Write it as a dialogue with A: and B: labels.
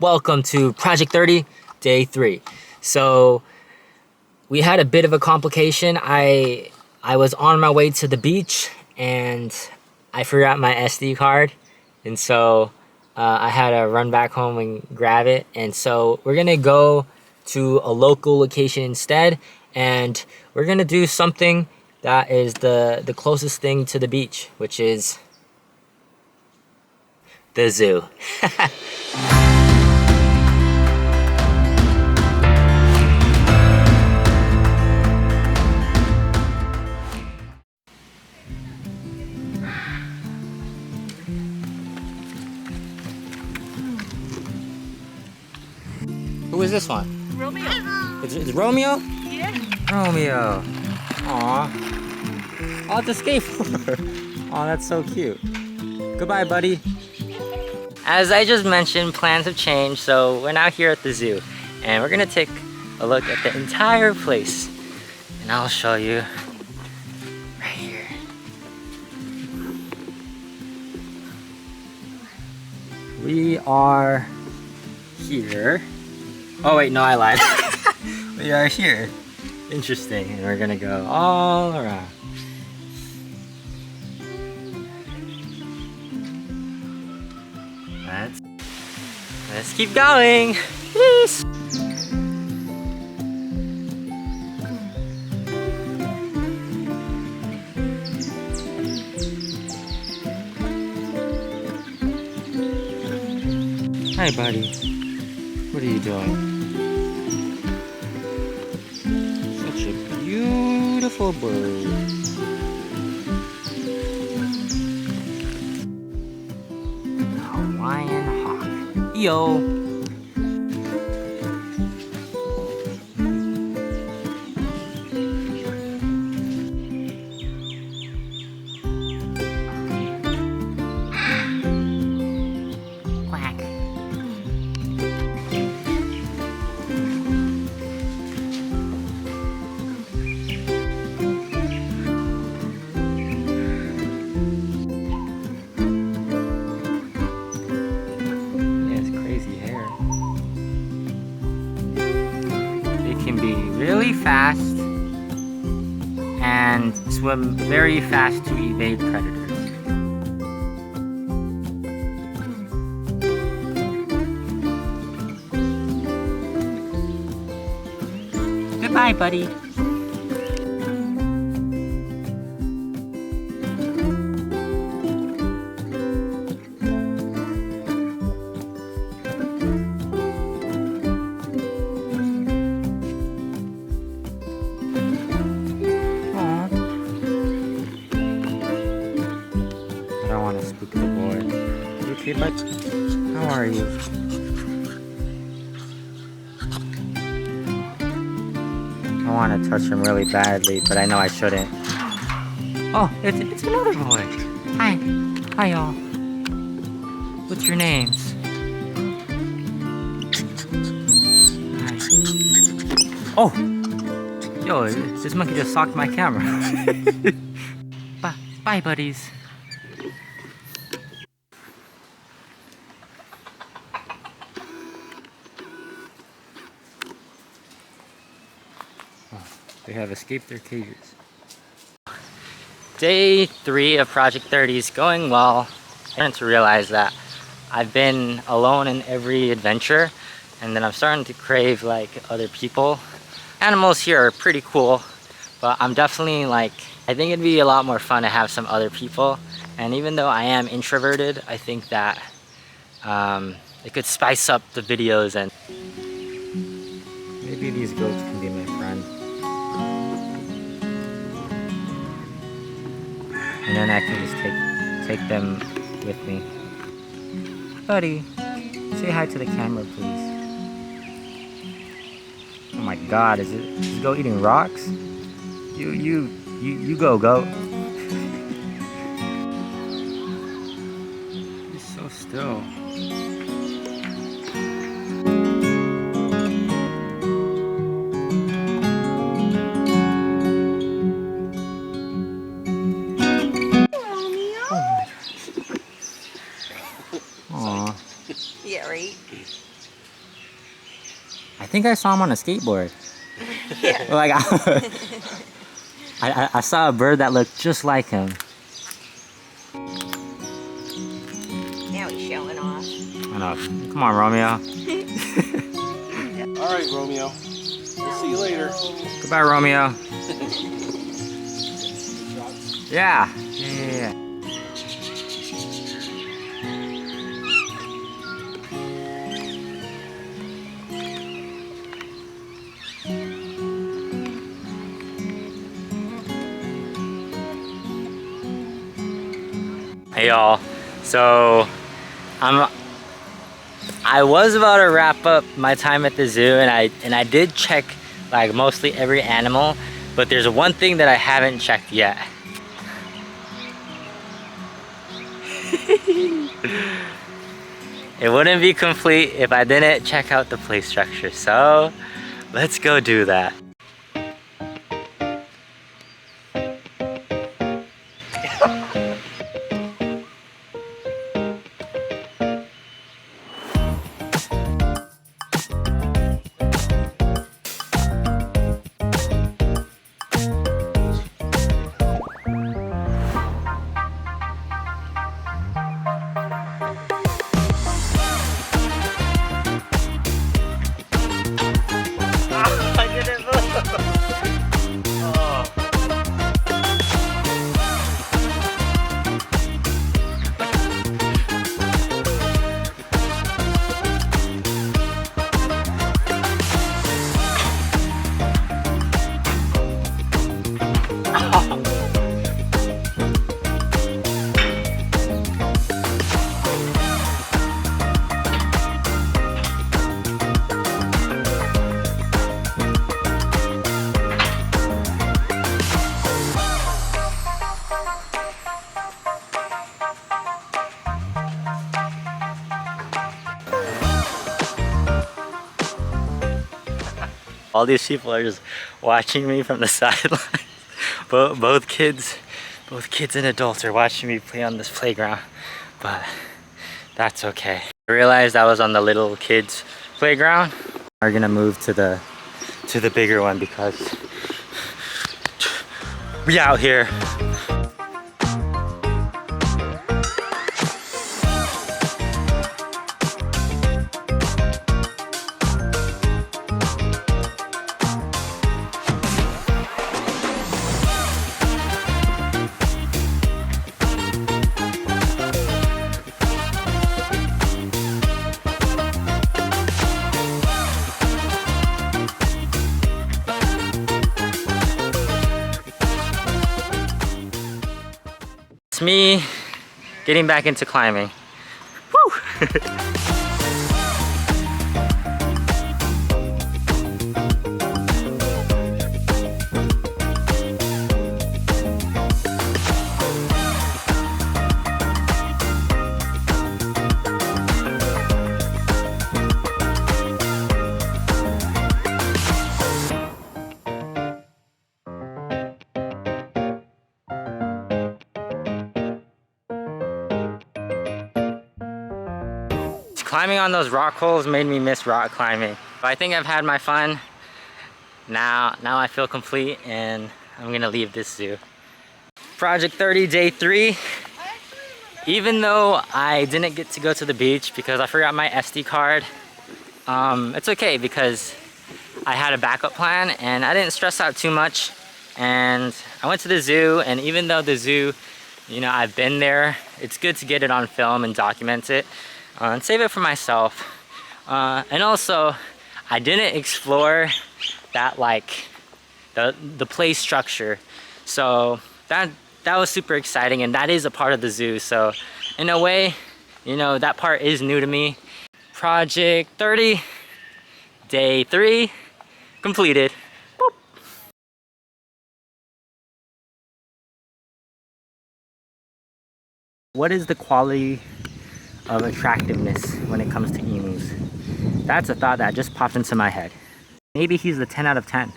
A: Welcome to Project 30, Day 3. So we had a bit of a complication. I was on my way to the beach and I forgot my SD card, and so I had to run back home and grab it. And so we're gonna go to a local location instead, and we're gonna do something that is the closest thing to the beach, which is the zoo. Who is this one?
B: Romeo.
A: It's Romeo?
B: Yeah.
A: Romeo. Aw. Oh, it's a skateboard. Oh, that's so cute. Goodbye, buddy. As I just mentioned, plans have changed, so we're now here at the zoo. And we're gonna take a look at the entire place. And I'll show you right here. We are here. Oh wait, no, I lied. We are here. Interesting. And we're gonna go all around. Let's keep going. Peace. Hi, buddy. What are you doing? Such a beautiful bird. Hawaiian hawk. Yo. Really fast and swim very fast to evade predators. Goodbye, buddy. I don't want to spook the boy. You okay, bud? How are you? I want to touch him really badly, but I know I shouldn't. Oh, it's another boy. Hi. Hi, y'all. What's your names? Hi. Oh! Yo, this monkey just socked my camera. Bye, buddies. They have escaped their cages. Day 3 of Project 30 is going well. I'm starting to realize that I've been alone in every adventure, and then I'm starting to crave like other people. Animals here are pretty cool, but I'm definitely like, I think it'd be a lot more fun to have some other people. And even though I am introverted, I think that it could spice up the videos, and maybe these goats can be my friend. And then I can just take them with me. Buddy, say hi to the camera, please. Oh my God, is this goat eating rocks? You go, goat. He's so still.
B: Yeah, right.
A: I think I saw him on a skateboard.
B: Yeah.
A: Like I saw a bird that looked just like him.
B: Now he's showing off.
A: I know. Come on, Romeo.
C: All right, Romeo. We'll see you later.
A: Goodbye, Romeo. Yeah. Yeah. Hey y'all, so I was about to wrap up my time at the zoo, and I did check like mostly every animal, but there's one thing that I haven't checked yet. It wouldn't be complete if I didn't check out the play structure, so let's go do that. All these people are just watching me from the sidelines. Both kids and adults are watching me play on this playground, but that's okay. I realized I was on the little kids playground. We're gonna move to the bigger one because we out here. Me getting back into climbing. Woo! Climbing on those rock holes made me miss rock climbing. But I think I've had my fun. Now I feel complete, and I'm gonna leave this zoo. Project 30, day 3. Even though I didn't get to go to the beach because I forgot my SD card, it's okay because I had a backup plan and I didn't stress out too much. And I went to the zoo, and even though the zoo, you know, I've been there, it's good to get it on film and document it. And save it for myself. And also, I didn't explore that, like the play structure, so that was super exciting, and that is a part of the zoo. So in a way, you know, that part is new to me. Project 30, day 3, completed. Boop. What is the quality of attractiveness when it comes to emus? That's a thought that just popped into my head. Maybe he's the 10 out of 10.